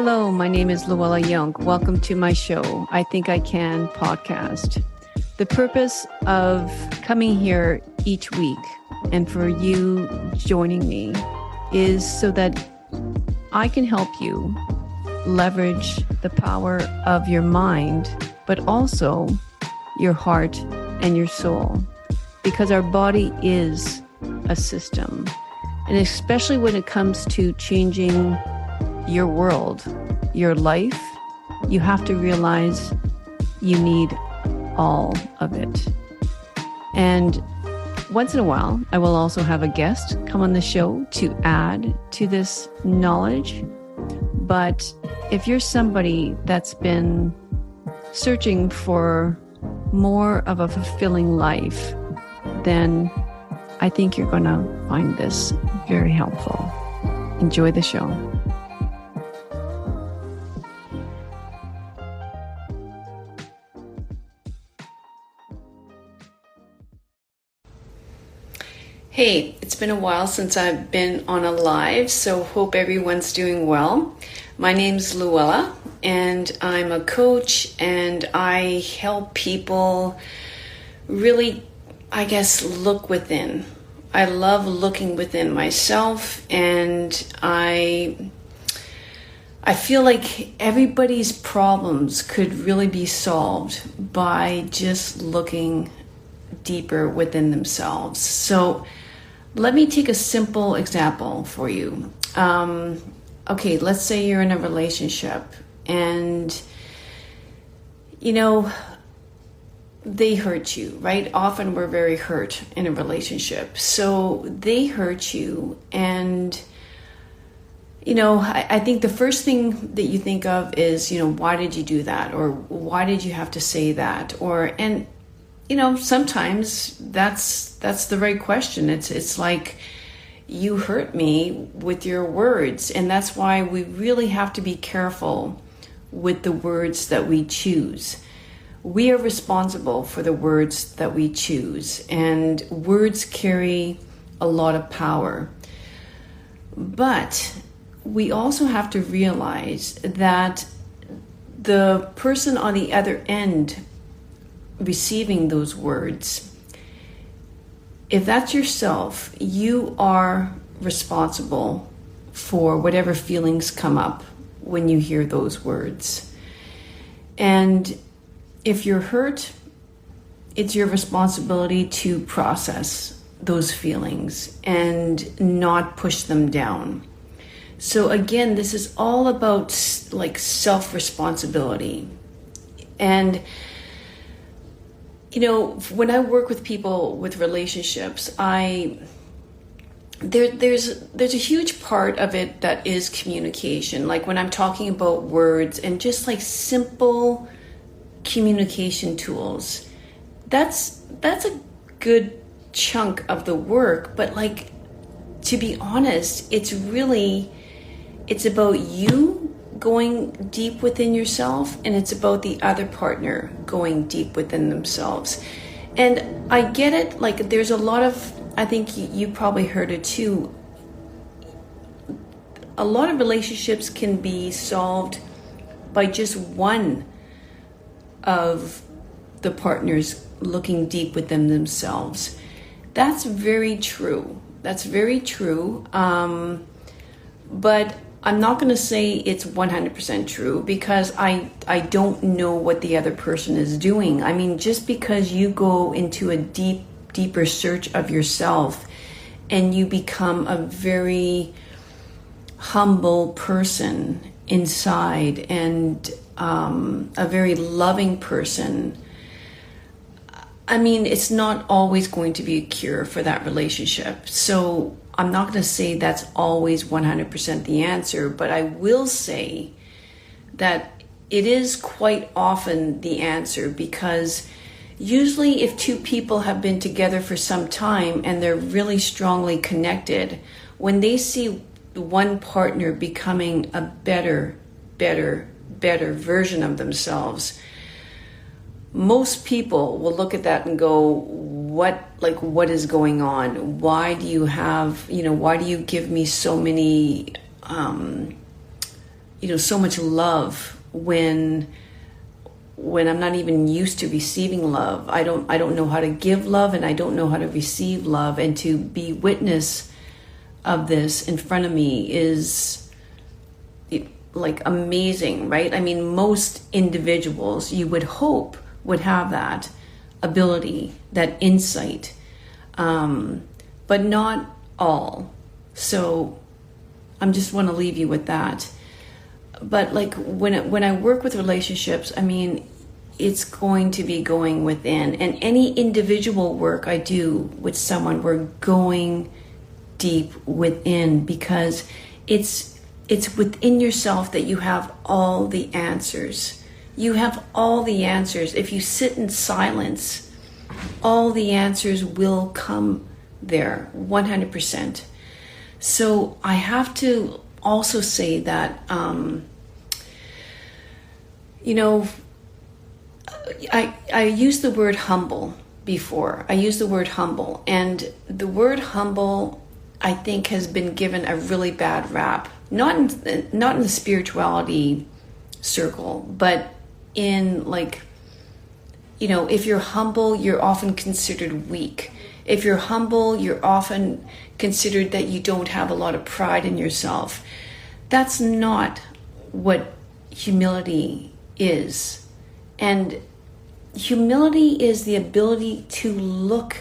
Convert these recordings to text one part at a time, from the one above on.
Hello, my name is Luella Jonk. Welcome to my show, I Think I Can podcast. The purpose of coming here each week and for you joining me is so that I can help you leverage the power of your mind, but also your heart and your soul, because our body is a system. And especially when it comes to changing your world, your life, you have to realize you need all of it. And once in a while, I will also have a guest come on the show to add to this knowledge. But if you're somebody that's been searching for more of a fulfilling life, then I think you're going to find this very helpful. Enjoy the show. Hey, it's been a while since I've been on a live, so hope everyone's doing well. My name's Luella, and I'm a coach, and I help people really, look within. I love looking within myself, and I feel like everybody's problems could really be solved by just looking deeper within themselves. So let me take a simple example for you. Okay, let's say you're in a relationship and, they hurt you, right? Often we're very hurt in a relationship. So they hurt you, and, I think the first thing that you think of is, why did you do that? Or why did you have to say that? Sometimes that's the right question. It's like, you hurt me with your words. And that's why we really have to be careful with the words that we choose. We are responsible for the words that we choose. And words carry a lot of power. But we also have to realize that the person on the other end receiving those words, if that's yourself, you are responsible for whatever feelings come up when you hear those words. And if you're hurt, it's your responsibility to process those feelings and not push them down. So again, this is all about self-responsibility. And when I work with people with relationships, there's a huge part of it that is communication. Like when I'm talking about words and just like simple communication tools, that's a good chunk of the work. But to be honest, it's about you going deep within yourself, and it's about the other partner going deep within themselves. And I get it, there's a lot of, I think you probably heard it too, a lot of relationships can be solved by just one of the partners looking deep within themselves. That's very true. But I'm not going to say it's 100% true, because I don't know what the other person is doing. I mean, just because you go into a deeper search of yourself and you become a very humble person inside and a very loving person, I mean, it's not always going to be a cure for that relationship. So I'm not going to say that's always 100% the answer, but I will say that it is quite often the answer, because usually if two people have been together for some time and they're really strongly connected, when they see one partner becoming a better version of themselves, most people will look at that and go, what is going on? Why do you give me so many so much love when I'm not even used to receiving love. I don't know how to give love, and I don't know how to receive love. And to be witness of this in front of me is like amazing, right? I mean, most individuals you would hope would have that ability, that insight, but not all. So I just want to leave you with that. But like when I work with relationships, I mean, it's going to be going within. And any individual work I do with someone, we're going deep within, because it's within yourself that you have all the answers. You have all the answers. If you sit in silence, all the answers will come there, 100%. So I have to also say that, I used the word humble before. I used the word humble, and the word humble, I think, has been given a really bad rap. Not in the spirituality circle, but in if you're humble, you're often considered weak. If you're humble, you're often considered that you don't have a lot of pride in yourself. That's not what humility is. And humility is the ability to look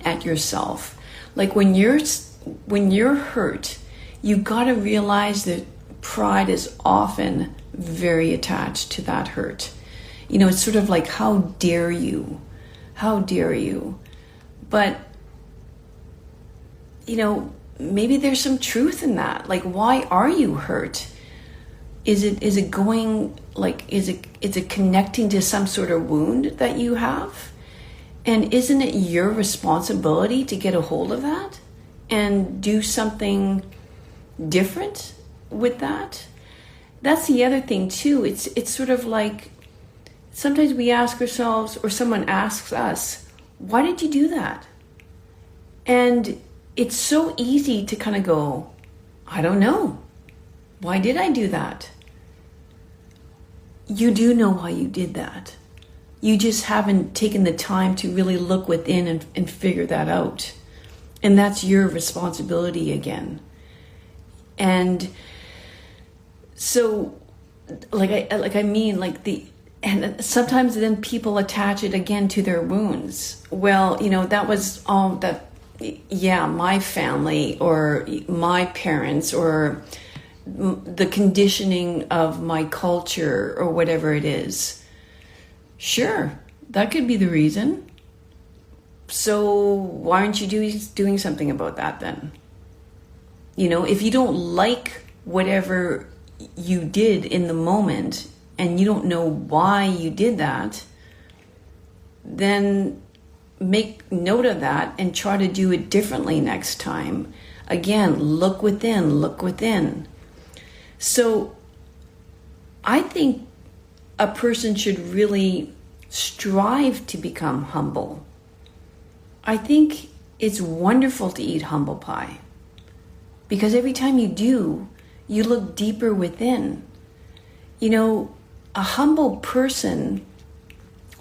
at yourself. Like when you're hurt, you got to realize that pride is often very attached to that hurt. It's sort of like, how dare you? How dare you? But, maybe there's some truth in that. Like, why are you hurt? Is it going, like, is it connecting to some sort of wound that you have? And isn't it your responsibility to get a hold of that and do something different with that? That's the other thing too. It's sort of like, sometimes we ask ourselves, or someone asks us, why did you do that? And it's so easy to kind of go, I don't know. Why did I do that? You do know why you did that. You just haven't taken the time to really look within and figure that out. And that's your responsibility again. And so, and sometimes then people attach it again to their wounds. Well, that was all that, my family or my parents or the conditioning of my culture or whatever it is. Sure, that could be the reason. So why aren't you doing something about that then? If you don't like whatever you did in the moment and you don't know why you did that, then make note of that and try to do it differently next time. Again, look within. So I think a person should really strive to become humble. I think it's wonderful to eat humble pie, because every time you do, you look deeper within. A humble person,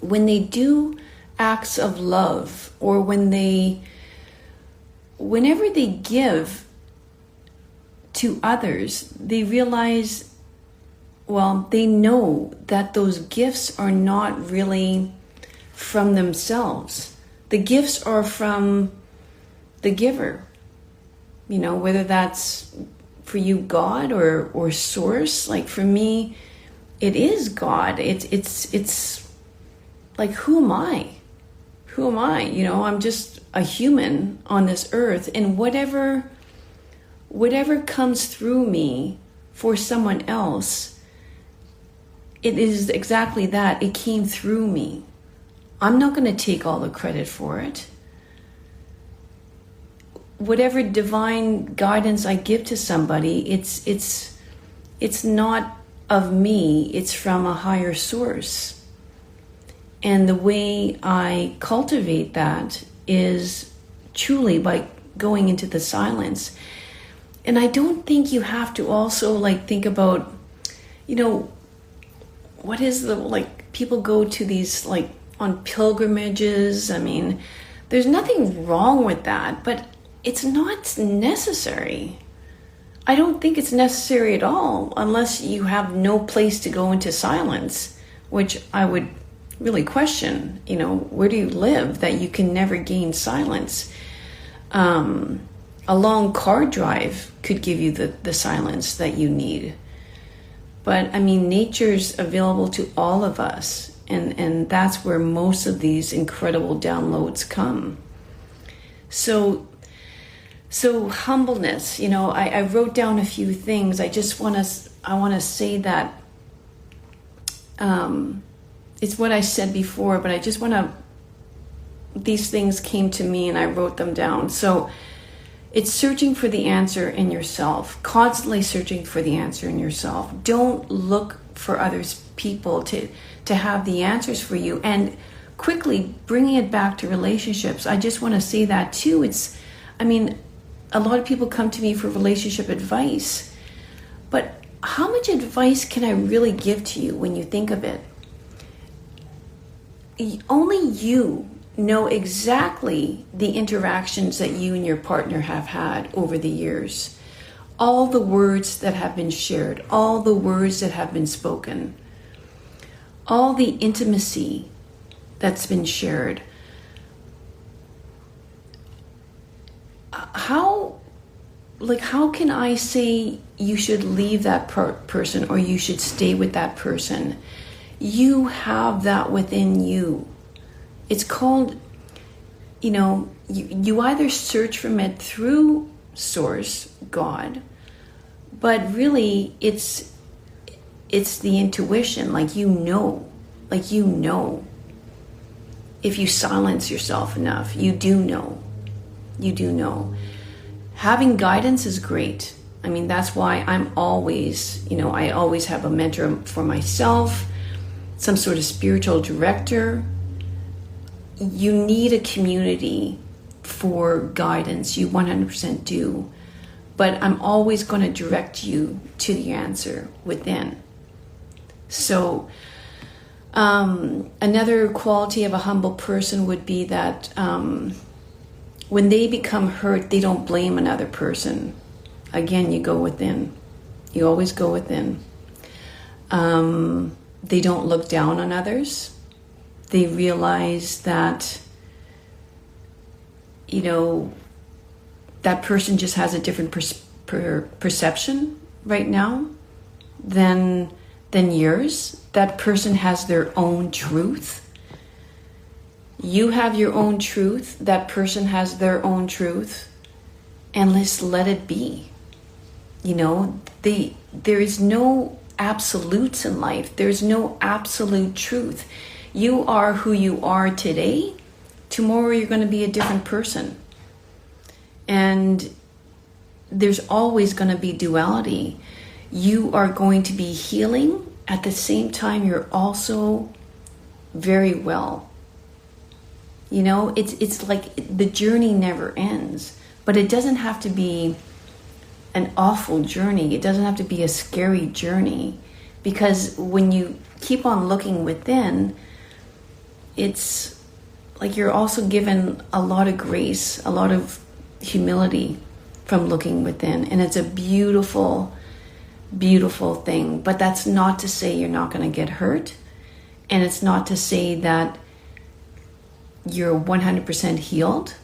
when they do acts of love, or whenever they give to others, they realize, they know that those gifts are not really from themselves. The gifts are from the giver. Whether that's for you God or source. Like for me, it is God. It's like, who am I? Who am I? I'm just a human on this earth, and whatever comes through me for someone else, it is exactly that. It came through me. I'm not going to take all the credit for it. Whatever divine guidance I give to somebody, it's not of me, it's from a higher source. And the way I cultivate that is truly by going into the silence. And I don't think you have to also like think about, what is the, like, people go to these like on pilgrimages. I mean, there's nothing wrong with that, but it's not necessary. I don't think it's necessary at all unless you have no place to go into silence, which I would really question. Where do you live that you can never gain silence? A long car drive could give you the silence that you need. But I mean, nature's available to all of us. And that's where most of these incredible downloads come. So humbleness, I wrote down a few things. I want to say that it's what I said before, but I just want to, these things came to me and I wrote them down. So it's searching for the answer in yourself, constantly searching for the answer in yourself. Don't look for people to have the answers for you, and quickly bringing it back to relationships. I just want to say that too. A lot of people come to me for relationship advice, but how much advice can I really give to you when you think of it? Only you know exactly the interactions that you and your partner have had over the years. All the words that have been shared, all the words that have been spoken, all the intimacy that's been shared. How can I say you should leave that person or you should stay with that person? You have that within you. It's called, you either search from it through Source, God, but really it's the intuition, like you know. If you silence yourself enough, you do know. Having guidance is great. That's why I'm always, I always have a mentor for myself, some sort of spiritual director. You need a community for guidance. You 100% do. But I'm always going to direct you to the answer within. So another quality of a humble person would be that when they become hurt, they don't blame another person. Again, you go within. You always go within. They don't look down on others. They realize that, that person just has a different perception right now than yours. That person has their own truth. You have your own truth. That person has their own truth. And let's let it be. There is no absolutes in life. There's no absolute truth. You are who you are today. Tomorrow you're going to be a different person. And there's always going to be duality. You are going to be healing. At the same time, you're also very well. It's like the journey never ends. But it doesn't have to be an awful journey. It doesn't have to be a scary journey. Because when you keep on looking within, it's like you're also given a lot of grace, a lot of humility from looking within. And it's a beautiful, beautiful thing. But that's not to say you're not going to get hurt. And it's not to say that you're 100% healed.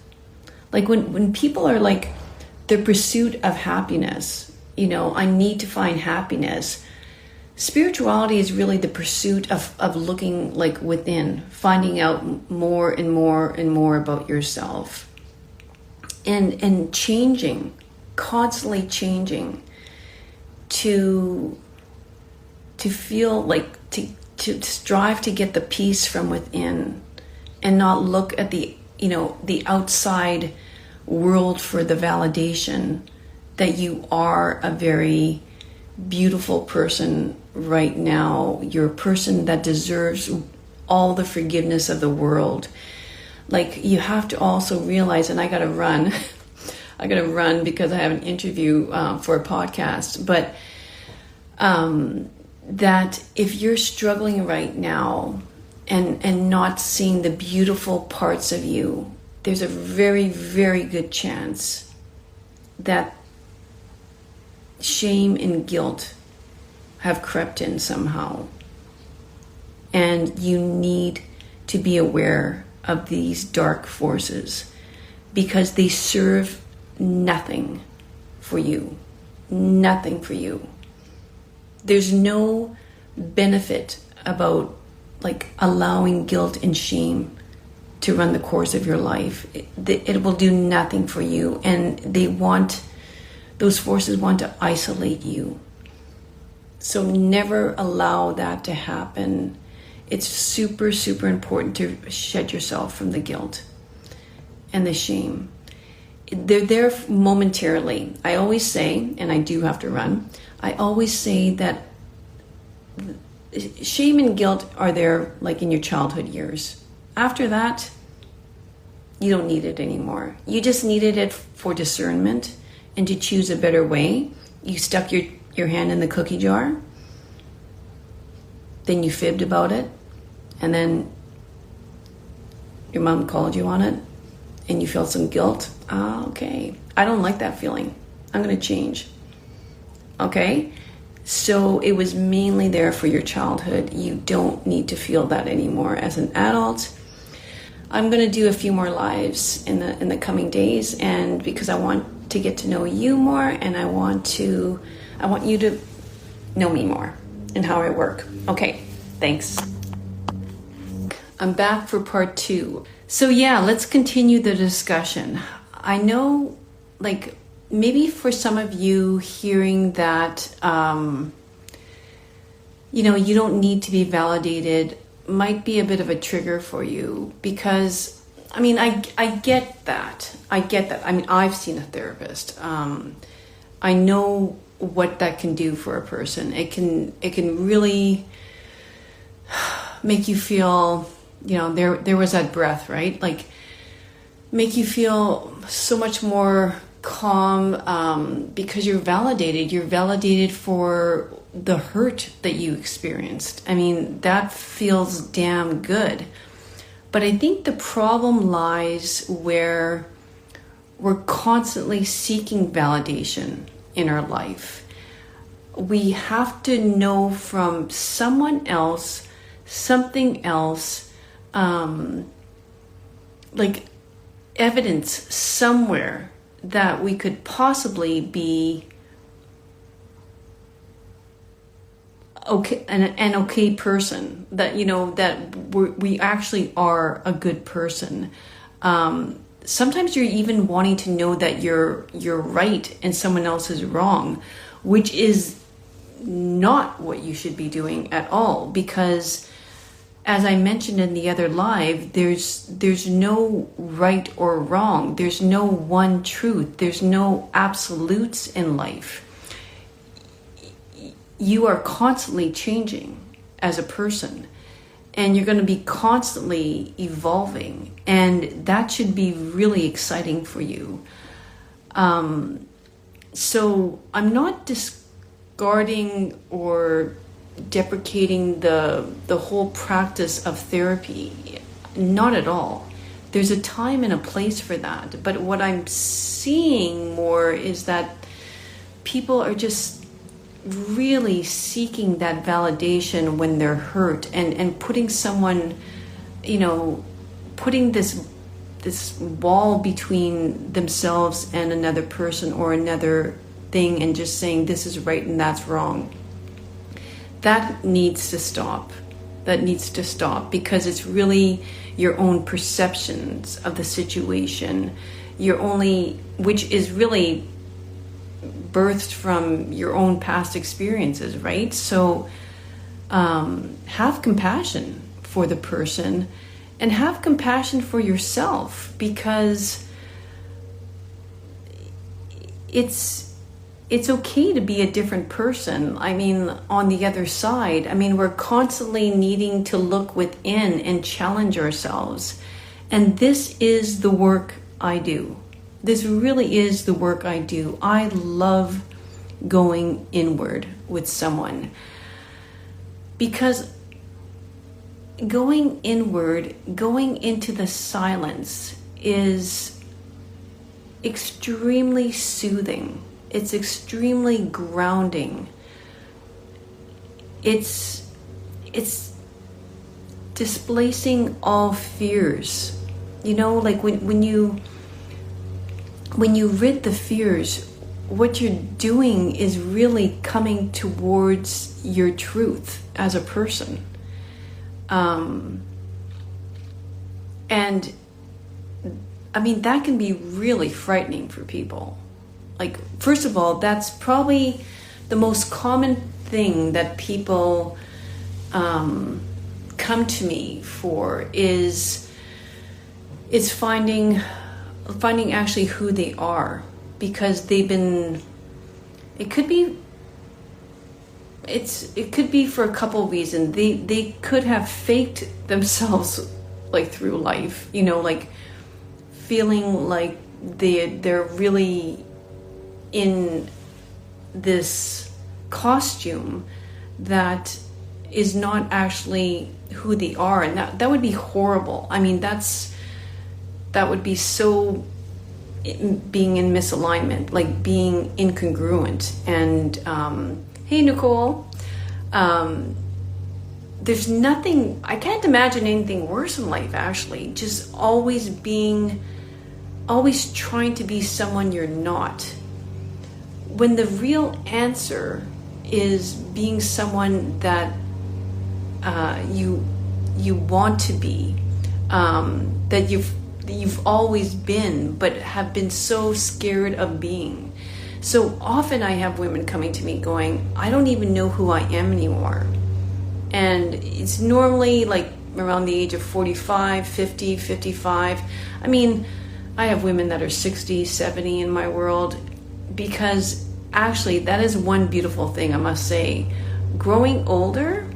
Like when people are like, the pursuit of happiness, I need to find happiness. Spirituality is really the pursuit of looking like within, finding out more and more and more about yourself. And changing, constantly changing to feel like to strive to get the peace from within and not look at the outside world for the validation that you are a very beautiful person right now. You're a person that deserves all the forgiveness of the world. Like, you have to also realize, and I gotta run, I got to run because I have an interview for a podcast. But that if you're struggling right now and not seeing the beautiful parts of you, there's a very, very good chance that shame and guilt have crept in somehow. And you need to be aware of these dark forces because they serve nothing for you. Nothing for you. There's no benefit about like allowing guilt and shame to run the course of your life. It will do nothing for you, and those forces want to isolate you. So never allow that to happen. It's super, super important to shed yourself from the guilt and the shame. They're there momentarily. I always say, and I do have to run, I always say that shame and guilt are there like in your childhood years. After that, you don't need it anymore. You just needed it for discernment and to choose a better way. You stuck your hand in the cookie jar, then you fibbed about it, and then your mom called you on it, and you felt some guilt. Okay, I don't like that feeling. I'm going to change. Okay, so it was mainly there for your childhood. You don't need to feel that anymore as an adult. I'm going to do a few more lives in the coming days, and because I want to get to know you more, and I want you to know me more and how I work. Okay, thanks. I'm back for part 2. So yeah, let's continue the discussion. I know, like, maybe for some of you hearing that, you don't need to be validated might be a bit of a trigger for you because, I mean, I get that. I get that. I mean, I've seen a therapist. I know what that can do for a person. It can really make you feel, there was that breath, right? Like, make you feel so much more calm because you're validated. You're validated for the hurt that you experienced. I mean, that feels damn good. But I think the problem lies where we're constantly seeking validation in our life. We have to know from someone else, something else, like evidence somewhere that we could possibly be okay, an okay person, that that we actually are a good person. Sometimes you're even wanting to know that you're right and someone else is wrong, which is not what you should be doing at all, because as I mentioned in the other live, there's no right or wrong. There's no one truth. There's no absolutes in life. You are constantly changing as a person, and you're going to be constantly evolving, and that should be really exciting for you. So I'm not discarding or deprecating the whole practice of therapy. Not at all. There's a time and a place for that. But what I'm seeing more is that people are just really seeking that validation when they're hurt, and putting someone, putting this wall between themselves and another person or another thing, and just saying this is right and that's wrong. That needs to stop. That needs to stop, because it's really your own perceptions of the situation, which is really birthed from your own past experiences, right? So have compassion for the person and have compassion for yourself, because it's okay to be a different person. I mean, on the other side, we're constantly needing to look within and challenge ourselves. And this is the work I do. this really is the work I do. I love going inward with someone, because going inward, going into the silence is extremely soothing. It's extremely grounding. It's displacing all fears. You know, like when you rid the fears, what you're doing is really coming towards your truth as a person. And I mean, that can be really frightening for people. Like, first of all, that's probably the most common thing that people come to me for is finding actually who they are, because they've been, it could be for a couple of reasons. They could have faked themselves like through life, you know, like feeling like they're really in this costume that is not actually who they are, and that would be horrible. I mean, that would be so being in misalignment, like being incongruent. And hey, Nicole, there's nothing, I can't imagine anything worse in life, actually. Just always trying to be someone you're not, when the real answer is being someone that you want to be, that you've always been, but have been so scared of being. So often I have women coming to me going, I don't even know who I am anymore. And it's normally like around the age of 45, 50, 55. I mean, I have women that are 60, 70 in my world, because actually that is one beautiful thing, I must say. Growing older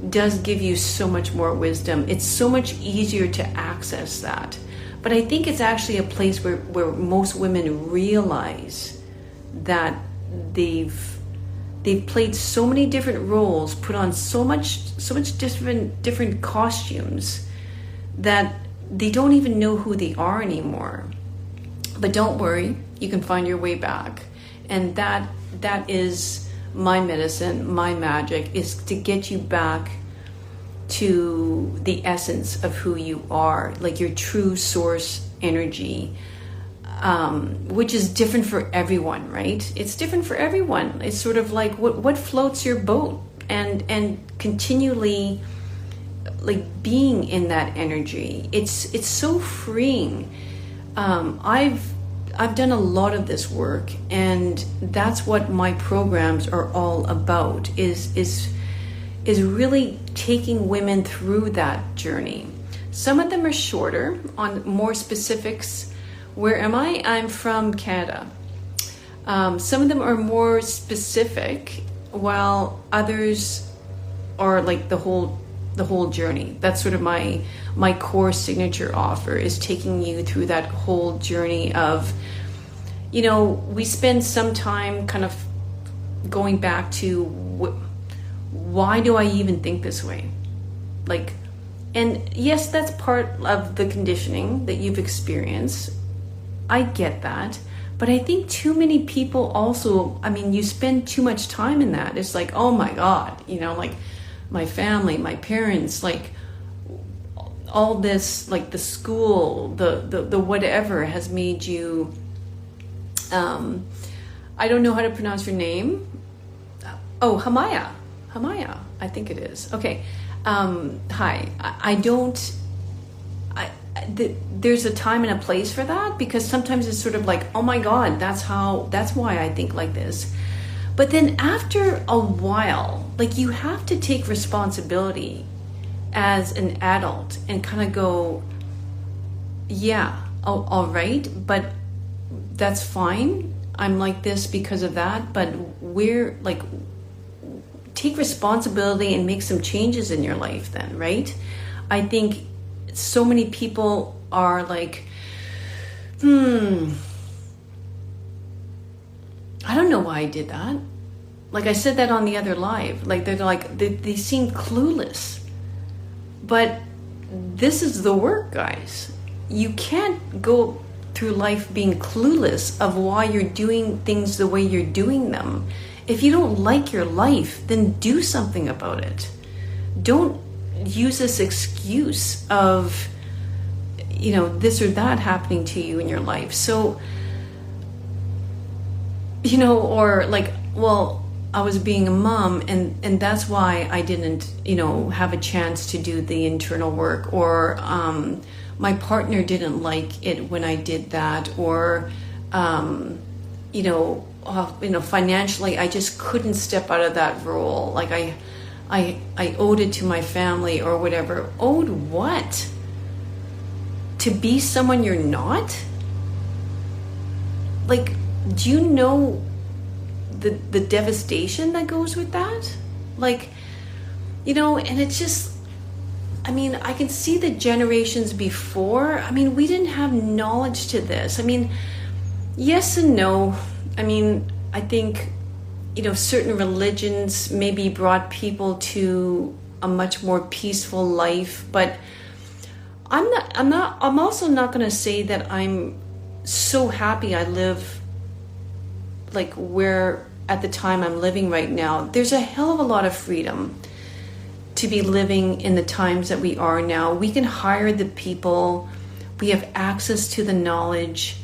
does give you so much more wisdom. It's so much easier to access that. But I think it's actually a place where most women realize that they've played so many different roles, put on so much different costumes, that they don't even know who they are anymore. But don't worry, you can find your way back. And that is my medicine, my magic, is to get you back to the essence of who you are, like your true source energy, which is different for everyone, right? It's different for everyone. It's sort of like what floats your boat, and continually like being in that energy. It's so freeing. I've done a lot of this work, and that's what my programs are all about, is really taking women through that journey. Some of them are shorter on more specifics. Where am I? I'm from Canada. Some of them are more specific, while others are like the whole journey. That's sort of my core signature offer, is taking you through that whole journey of, you know, we spend some time kind of going back to why do I even think this way? Like, and yes, that's part of the conditioning that you've experienced. I get that. But I think too many people also, I mean, you spend too much time in that. It's like, oh my God, you know, like my family, my parents, like all this, like the school, the whatever has made you, I don't know how to pronounce your name. Oh, Hamaya, I think it is. Okay. Hi, there's a time and a place for that, because sometimes it's sort of like, oh my God, that's why I think like this. But then after a while, like, you have to take responsibility as an adult and kind of go, yeah, oh, all right, but that's fine. I'm like this because of that, but we're like, take responsibility and make some changes in your life then, right? I think so many people are like, I don't know why I did that. Like I said that on the other live. Like they seem clueless. But this is the work, guys. You can't go through life being clueless of why you're doing things the way you're doing them. If you don't like your life, then do something about it. Don't use this excuse of, this or that happening to you in your life. So, or like, well, I was being a mom and that's why I didn't, have a chance to do the internal work, or my partner didn't like it when I did that, or, financially, I just couldn't step out of that role. Like I owed it to my family or whatever. Owed what? To be someone you're not? Like, do you know the devastation that goes with that? Like, and it's just, I can see the generations before. We didn't have knowledge to this. Yes and no. I think, certain religions maybe brought people to a much more peaceful life, but I'm also not going to say that I'm so happy I live like where at the time I'm living right now. There's a hell of a lot of freedom to be living in the times that we are now. We can hire the people. We have access to the knowledge.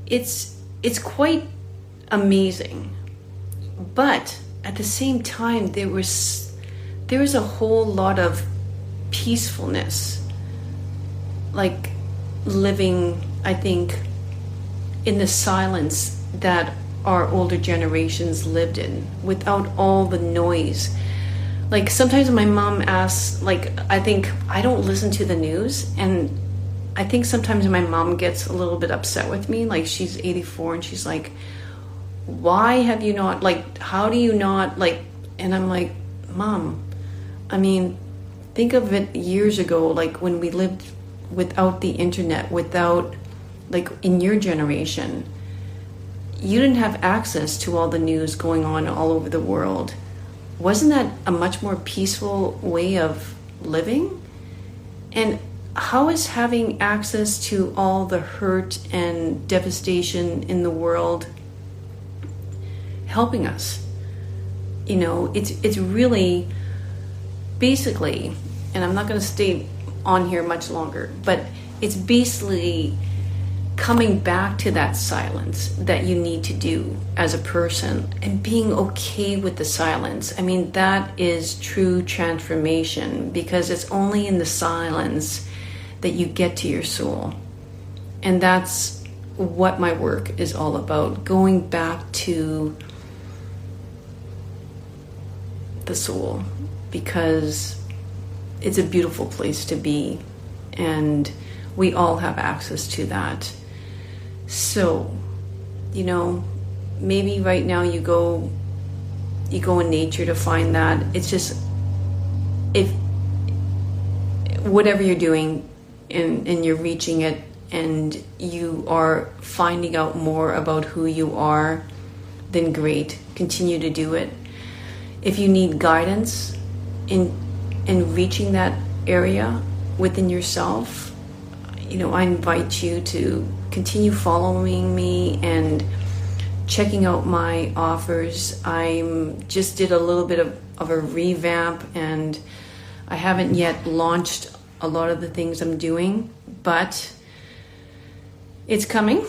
It's quite amazing. But at the same time, there was a whole lot of peacefulness, like living, I think, in the silence that our older generations lived in, without all the noise. Like sometimes my mom asks, like, I think I don't listen to the news, and I think sometimes my mom gets a little bit upset with me. Like, she's 84 and she's like, why have you not, like, how do you not, like, and I'm like, Mom, think of it years ago, like when we lived without the internet, without, like, in your generation, you didn't have access to all the news going on all over the world. Wasn't that a much more peaceful way of living? And how is having access to all the hurt and devastation in the world helping us? It's really basically, and I'm not going to stay on here much longer, but it's basically coming back to that silence that you need to do as a person, and being okay with the silence. That is true transformation, because it's only in the silence that you get to your soul. And that's what my work is all about, going back to the soul, because it's a beautiful place to be, and we all have access to that. So, maybe right now you go in nature to find that. It's just, if whatever you're doing and you're reaching it, and you are finding out more about who you are, then great, continue to do it. If you need guidance in reaching that area within yourself, I invite you to continue following me and checking out my offers. I just did a little bit of a revamp, and I haven't yet launched a lot of the things I'm doing, but it's coming,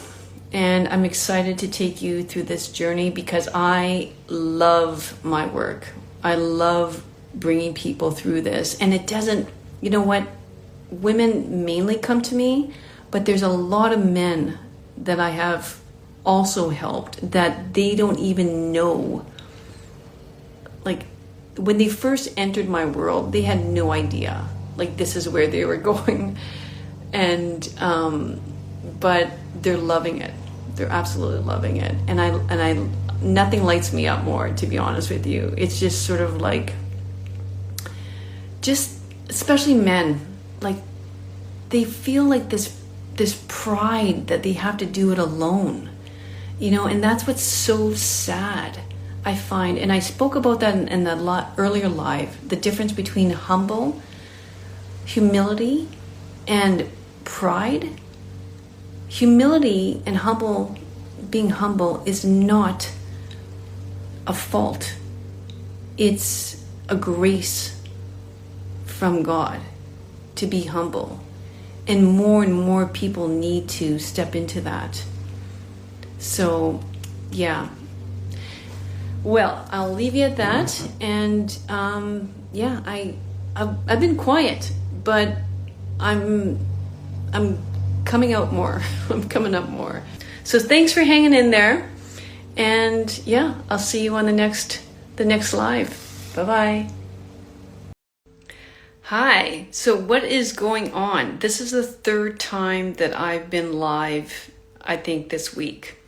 and I'm excited to take you through this journey, because I love my work. I love bringing people through this, and it doesn't, women mainly come to me, but there's a lot of men that I have also helped that they don't even know. Like, when they first entered my world, they had no idea, like, this is where they were going. And but they're loving it. They're absolutely loving it. And I nothing lights me up more, to be honest with you. It's just sort of like, just especially men, like, they feel like this pride that they have to do it alone. And that's what's so sad, I find. And I spoke about that in the earlier live, the difference between humility, and pride. Humility and being humble is not a fault. It's a grace from God to be humble. And more people need to step into that. So, yeah. Well, I'll leave you at that. And I've been quiet, but I'm coming out more. I'm coming up more. So thanks for hanging in there. And yeah, I'll see you on the next live. Bye-bye. Hi. So what is going on? This is the third time that I've been live, I think, this week.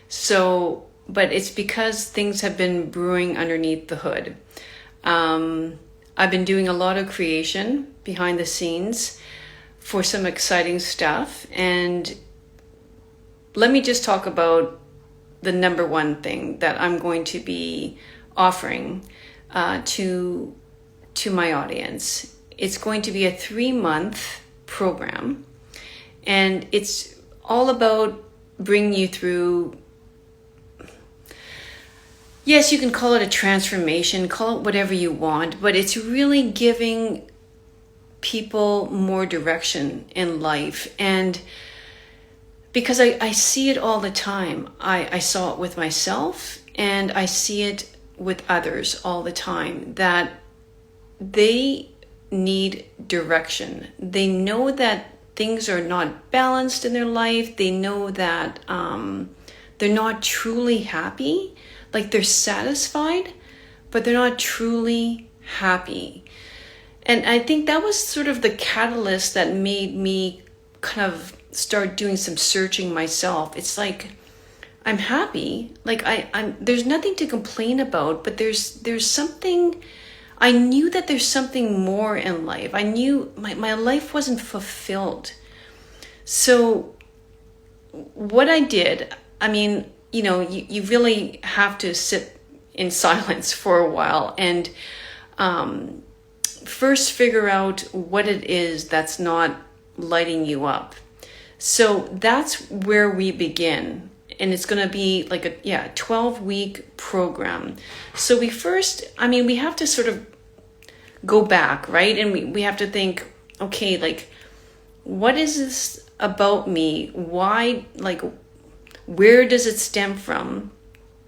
So, but it's because things have been brewing underneath the hood. I've been doing a lot of creation behind the scenes for some exciting stuff. And let me just talk about the number one thing that I'm going to be offering to my audience. It's going to be a 3-month program, and it's all about bringing you through. Yes, you can call it a transformation, call it whatever you want, but it's really giving people more direction in life. And because I see it all the time. I saw it with myself, and I see it with others all the time, that they need direction. They know that things are not balanced in their life. They know that they're not truly happy. Like, they're satisfied, but they're not truly happy. And I think that was sort of the catalyst that made me kind of start doing some searching myself. It's like, I'm happy. Like, I'm there's nothing to complain about, but there's something. I knew that there's something more in life. I knew my life wasn't fulfilled. So what I did, you really have to sit in silence for a while and first figure out what it is that's not lighting you up. So that's where we begin. And it's going to be like a 12-week program. So we have to sort of go back, right? And we have to think, okay, like, what is this about me? Why, like, where does it stem from?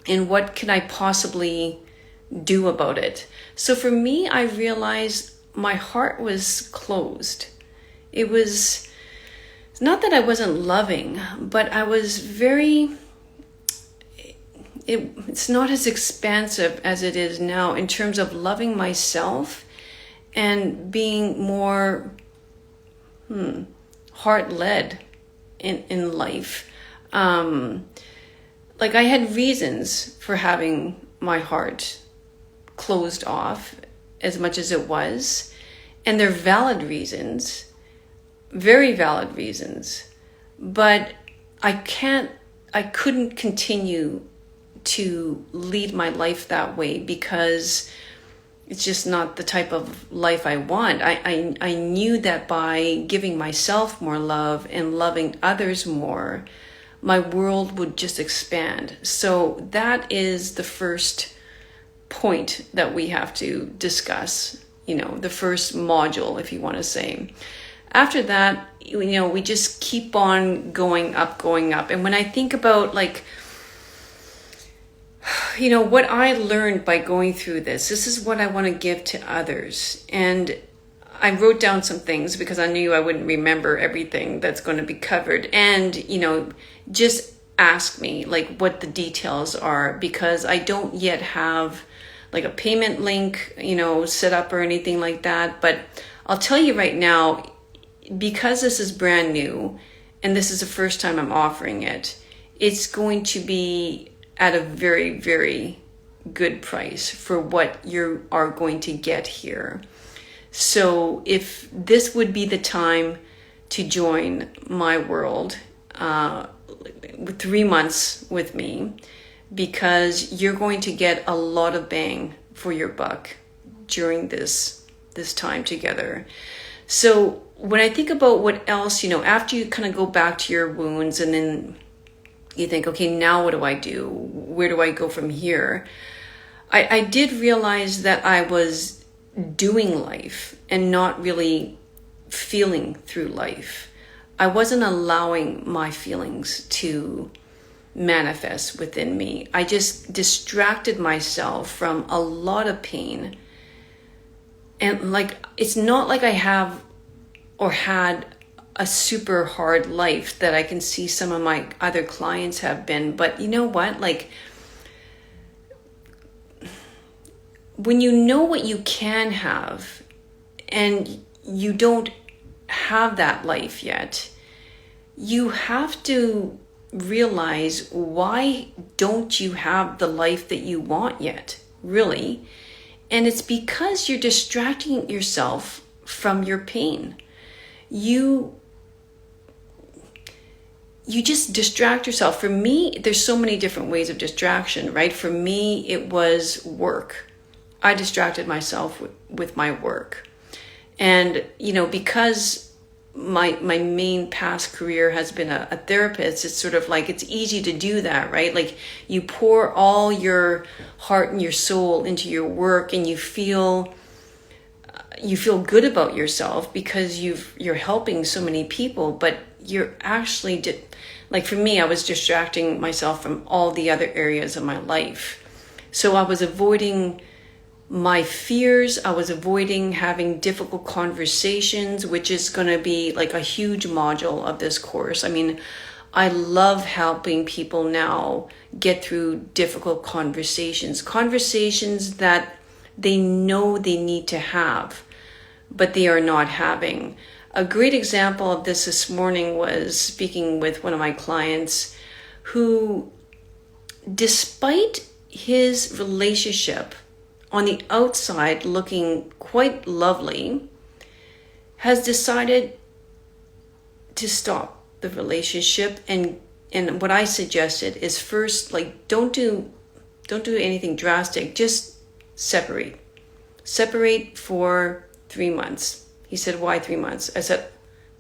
And what can I possibly do about it? So for me, I realized my heart was closed. It's not that I wasn't loving, but I was it's not as expansive as it is now in terms of loving myself and being more heart-led in life. Like, I had reasons for having my heart closed off as much as it was, and they're valid reasons, very valid reasons, but I couldn't continue to lead my life that way because it's just not the type of life I want. I knew that by giving myself more love and loving others more, my world would just expand. So that is the first point that we have to discuss, the first module, if you want to say. After that, we just keep on going up. And when I think about, like, what I learned by going through this is what I want to give to others. And I wrote down some things because I knew I wouldn't remember everything that's going to be covered. And, just ask me, like, what the details are, because I don't yet have, like, a payment link, set up or anything like that. But I'll tell you right now, because this is brand new and this is the first time I'm offering it, it's going to be at a very, very good price for what you are going to get here. So if this would be the time to join my world, 3 months with me, because you're going to get a lot of bang for your buck during this time together. So when I think about what else, after you kind of go back to your wounds and then you think, okay, now what do I do? Where do I go from here? I did realize that I was doing life and not really feeling through life. I wasn't allowing my feelings to manifest within me. I just distracted myself from a lot of pain. And it's not like I have or had a super hard life that I can see some of my other clients have been. But you know what? When you know what you can have and you don't have that life yet, you have to realize, why don't you have the life that you want yet, really? And it's because you're distracting yourself from your pain. You just distract yourself. For me, there's so many different ways of distraction, right? For me, it was work. I distracted myself with my work. And, because my main past career has been a therapist, it's sort of it's easy to do that, right? You pour all your heart and your soul into your work, and you feel good about yourself because you're helping so many people, but you're actually for me, I was distracting myself from all the other areas of my life. So I was avoiding my fears. I was avoiding having difficult conversations, which is going to be a huge module of this course. I mean, I love helping people now get through difficult conversations that they know they need to have, but they are not having. A great example of this morning was speaking with one of my clients who, despite his relationship on the outside looking quite lovely, has decided to stop the relationship. And what I suggested is, first, don't do anything drastic. Just separate for 3 months. He said, why 3 months? I said,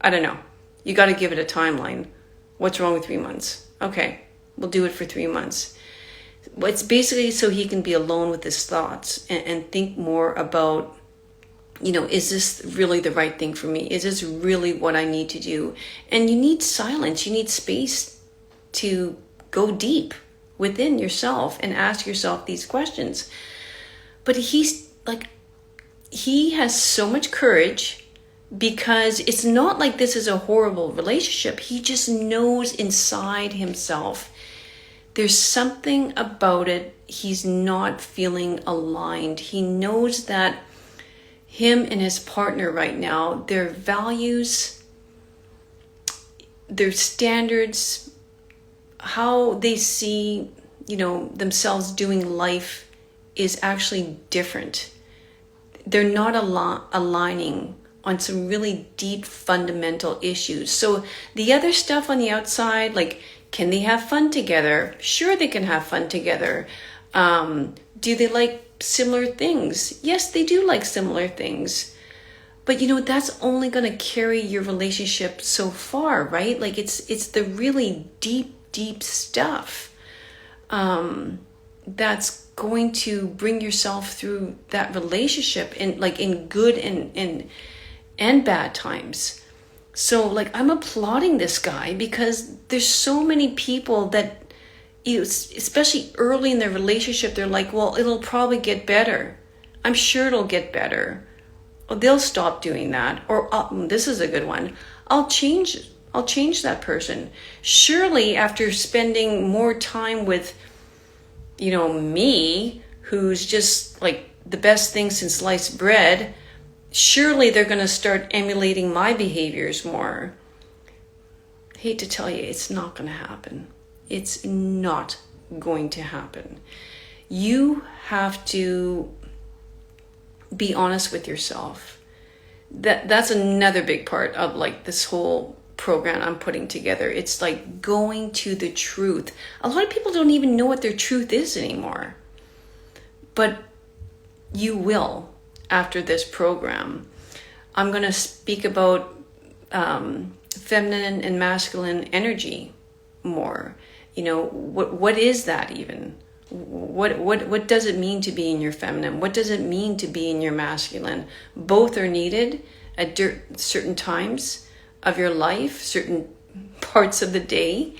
I don't know. You got to give it a timeline. What's wrong with 3 months? Okay, we'll do it for 3 months. It's basically so he can be alone with his thoughts and think more about, is this really the right thing for me? Is this really what I need to do? And you need silence. You need space to go deep within yourself and ask yourself these questions. But he has so much courage, because it's not like this is a horrible relationship. He just knows inside himself there's something about it. He's not feeling aligned. He knows that him and his partner right now, their values, their standards, how they see, themselves doing life is actually different. They're not aligning on some really deep fundamental issues. So the other stuff on the outside, can they have fun together? Sure, they can have fun together. Do they like similar things? Yes, they do like similar things. But that's only going to carry your relationship so far, right? It's the really deep stuff that's going to bring yourself through that relationship in good and bad times. So I'm applauding this guy, because there's so many people that, especially early in their relationship, they're well, it'll probably get better. I'm sure it'll get better. Or they'll stop doing that. Or this is a good one. I'll change that person. Surely after spending more time with, me, who's just the best thing since sliced bread, surely they're going to start emulating my behaviors more. Hate to tell you, it's not going to happen. It's not going to happen. You have to be honest with yourself. That's another big part of this whole program I'm putting together. It's like going to the truth. A lot of people don't even know what their truth is anymore. But you will after this program. I'm going to speak about feminine and masculine energy more. What is that even? What does it mean to be in your feminine? What does it mean to be in your masculine? Both are needed at certain times of your life, certain parts of the day.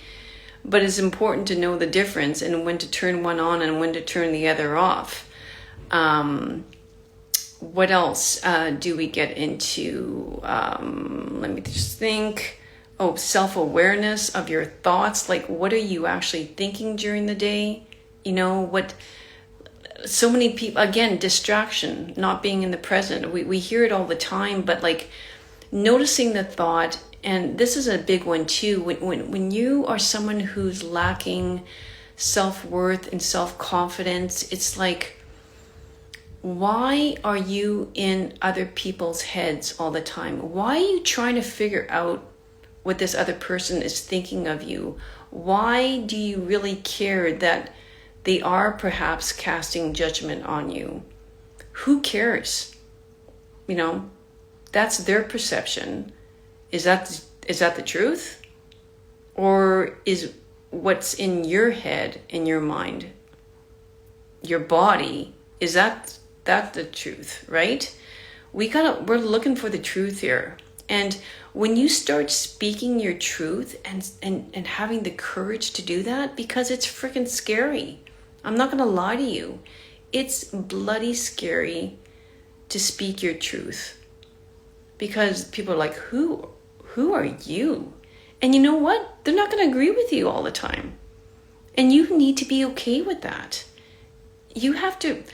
But it's important to know the difference and when to turn one on and when to turn the other off. What else do we get into? Let me just think. Oh, self-awareness of your thoughts. Like, what are you actually thinking during the day? So many people, again, distraction, not being in the present. We hear it all the time, but like noticing the thought, and this is a big one too, when you are someone who's lacking self-worth and self-confidence, it's like, why are you in other people's heads all the time? Why are you trying to figure out what this other person is thinking of you? Why do you really care that they are perhaps casting judgment on you? Who cares? That's their perception. Is that the truth? Or is what's in your head, in your mind, your body, is that the truth, right? We're looking for the truth here. And when you start speaking your truth and having the courage to do that, because it's freaking scary. I'm not going to lie to you. It's bloody scary to speak your truth. Because people are like, who are you? And you know what? They're not going to agree with you all the time. And you need to be okay with that. You have to,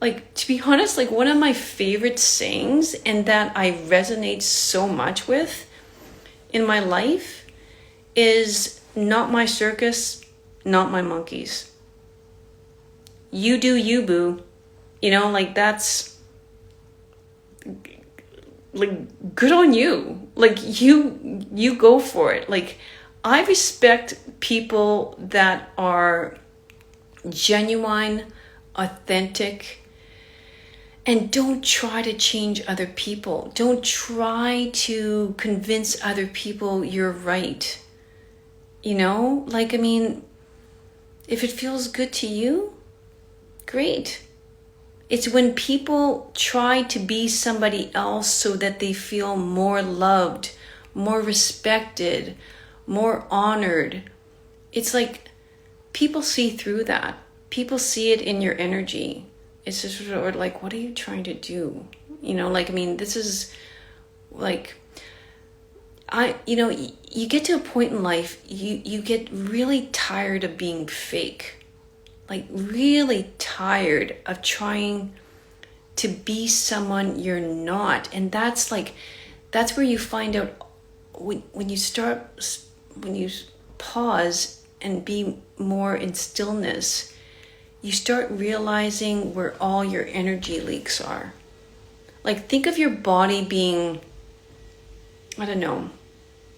to be honest, one of my favorite sayings, and that I resonate so much with in my life, is not my circus, not my monkeys. You do you, boo. That's good on you. You go for it. I respect people that are genuine, authentic, and don't try to change other people. Don't try to convince other people you're right. If it feels good to you, great. It's when people try to be somebody else so that they feel more loved, more respected, more honored. It's like people see through that. People see it in your energy. It's just sort of like, what are you trying to do? This is you get to a point in life, you get really tired of being fake. Really tired of trying to be someone you're not. And that's where you find out when you pause and be more in stillness, you start realizing where all your energy leaks are. Think of your body being, I don't know,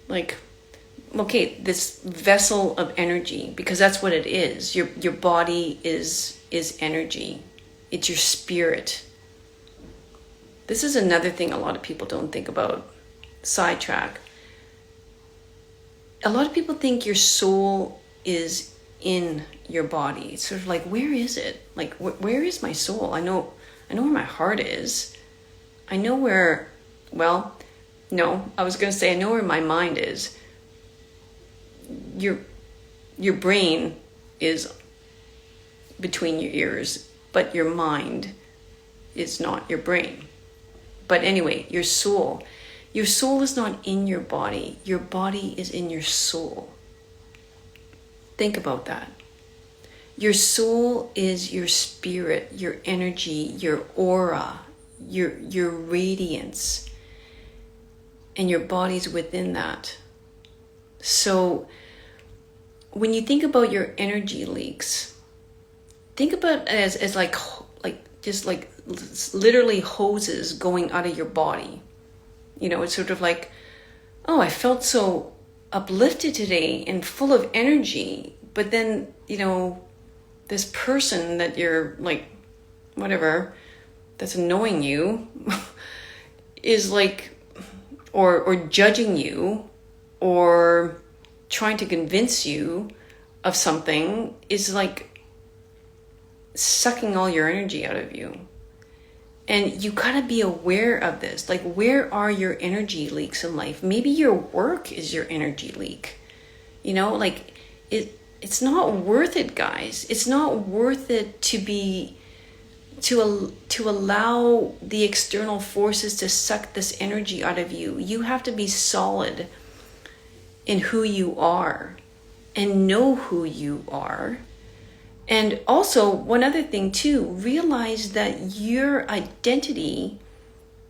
this vessel of energy, because that's what it is. Your body is energy. It's your spirit. This is another thing a lot of people don't think about. Sidetrack. A lot of people think your soul is in your body. It's sort of where is it? Where is my soul? I know where my heart is. I know where, I was going to say I know where my mind is. Your brain is between your ears, but your mind is not your brain. But anyway, your soul is not in your body. Your body is in your soul. Think about that. Your soul is your spirit, your energy, your aura, your radiance, and your body's within that. So when you think about your energy leaks, think about it as just literally hoses going out of your body. It's sort of oh, I felt so uplifted today and full of energy, but then, this person that you're like, whatever, that's annoying you is like, or judging you or trying to convince you of something is like sucking all your energy out of you. And you gotta be aware of this. Like, where are your energy leaks in life? Maybe your work is your energy leak. Like it's not worth it, guys. It's not worth it to allow the external forces to suck this energy out of you. You have to be solid in who you are and know who you are. And also, one other thing too, realize that your identity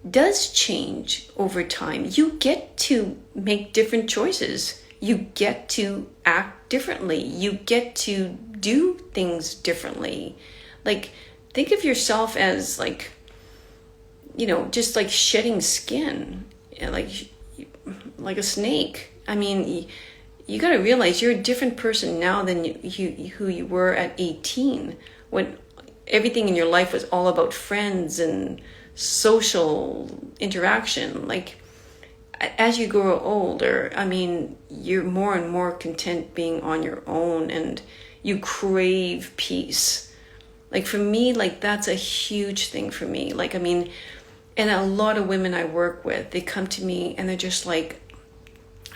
does change over time. You get to make different choices. You get to act differently. You get to do things differently. Like, think of yourself as like, just like shedding skin, like a snake. I mean, you got to realize you're a different person now than who you were at 18, when everything in your life was all about friends and social interaction. Like, as you grow older, I mean, you're more and more content being on your own, and you crave peace. Like, for me, like, that's a huge thing for me. Like, I mean, and a lot of women I work with, they come to me and they're just like,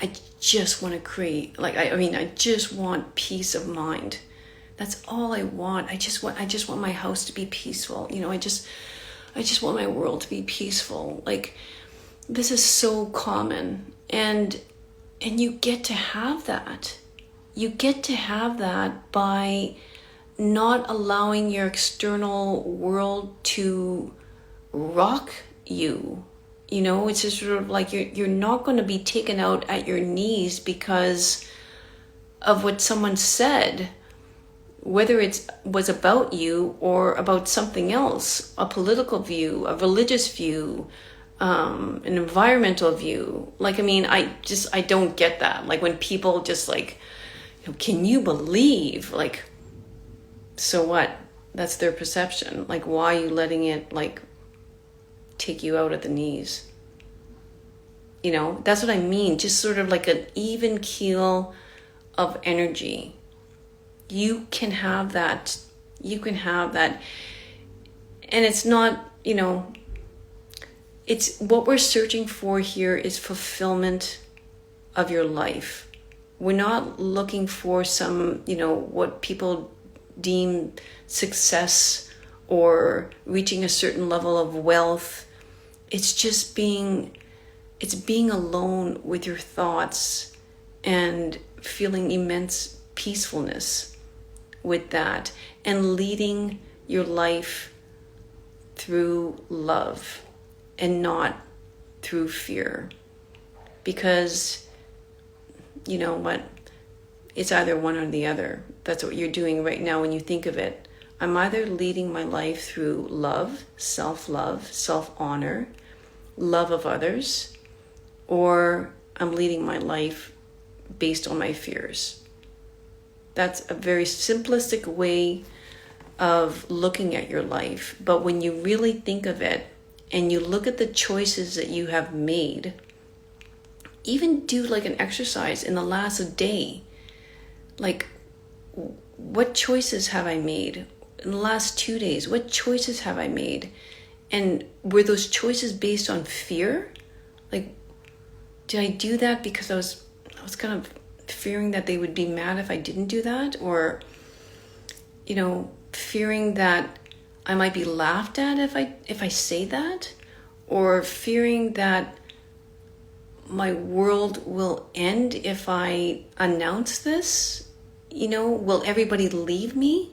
I just want to create, like, I just want peace of mind. That's all I want. I just want my house to be peaceful. I just want my world to be peaceful. Like, this is so common, and you get to have that. You get to have that by not allowing your external world to rock you. It's just sort of like you're not going to be taken out at your knees because of what someone said, whether it was about you or about something else, a political view, a religious view, an environmental view. Like, I mean, I don't get that. Like, when people just like, can you believe? Like, so what? That's their perception. Like, why are you letting it like take you out at the knees? That's what I mean. Just sort of like an even keel of energy. You can have that. You can have that. And it's not, it's what we're searching for here is fulfillment of your life. We're not looking for some, what people deem success or reaching a certain level of wealth. It's just being alone with your thoughts and feeling immense peacefulness with that, and leading your life through love and not through fear. Because you know what? It's either one or the other. That's what you're doing right now when you think of it. I'm either leading my life through love, self-honor, love of others, or I'm leading my life based on my fears. That's a very simplistic way of looking at your life. But when you really think of it and you look at the choices that you have made, even do like an exercise in the last day. Like, what choices have I made in the last 2 days? What choices have I made? And were those choices based on fear? Like, did I do that because I was kind of fearing that they would be mad if I didn't do that? Or, fearing that I might be laughed at if I say that? Or fearing that my world will end if I announce this? Will everybody leave me?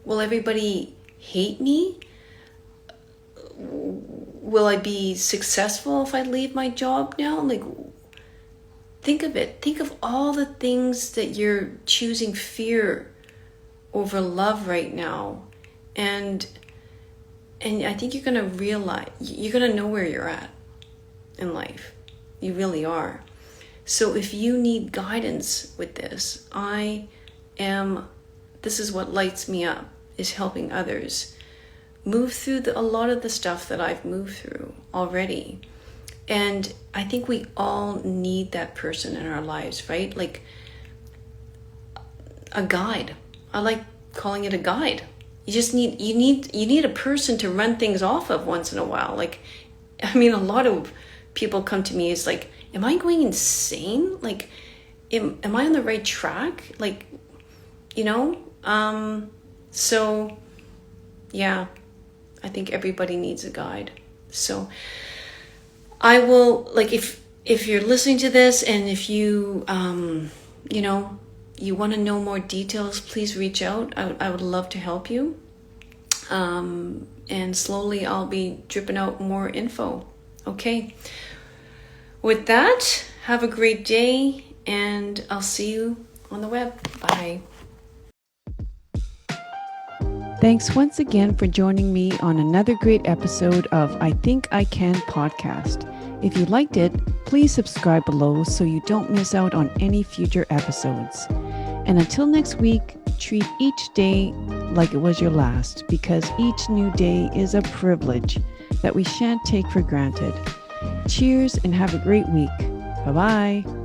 Will everybody hate me? Will I be successful if I leave my job now? Like, think of it. Think of all the things that you're choosing fear over love right now. And I think you're going to realize, you're going to know where you're at in life. You really are. So if you need guidance with this, this is what lights me up, is helping others move through a lot of the stuff that I've moved through already. And I think we all need that person in our lives, right? Like a guide. I like calling it a guide. You need a person to run things off of once in a while. Like, I mean, a lot of people come to me, it's like, am I going insane? Like, am I on the right track? Like, so yeah, I think everybody needs a guide. So I will, like, if you're listening to this and if you, you want to know more details, please reach out. I would love to help you. And slowly I'll be dripping out more info. Okay. With that, have a great day and I'll see you on the web. Bye. Thanks once again for joining me on another great episode of I Think I Can podcast. If you liked it, please subscribe below so you don't miss out on any future episodes. And until next week, treat each day like it was your last, because each new day is a privilege that we shan't take for granted. Cheers and have a great week. Bye-bye.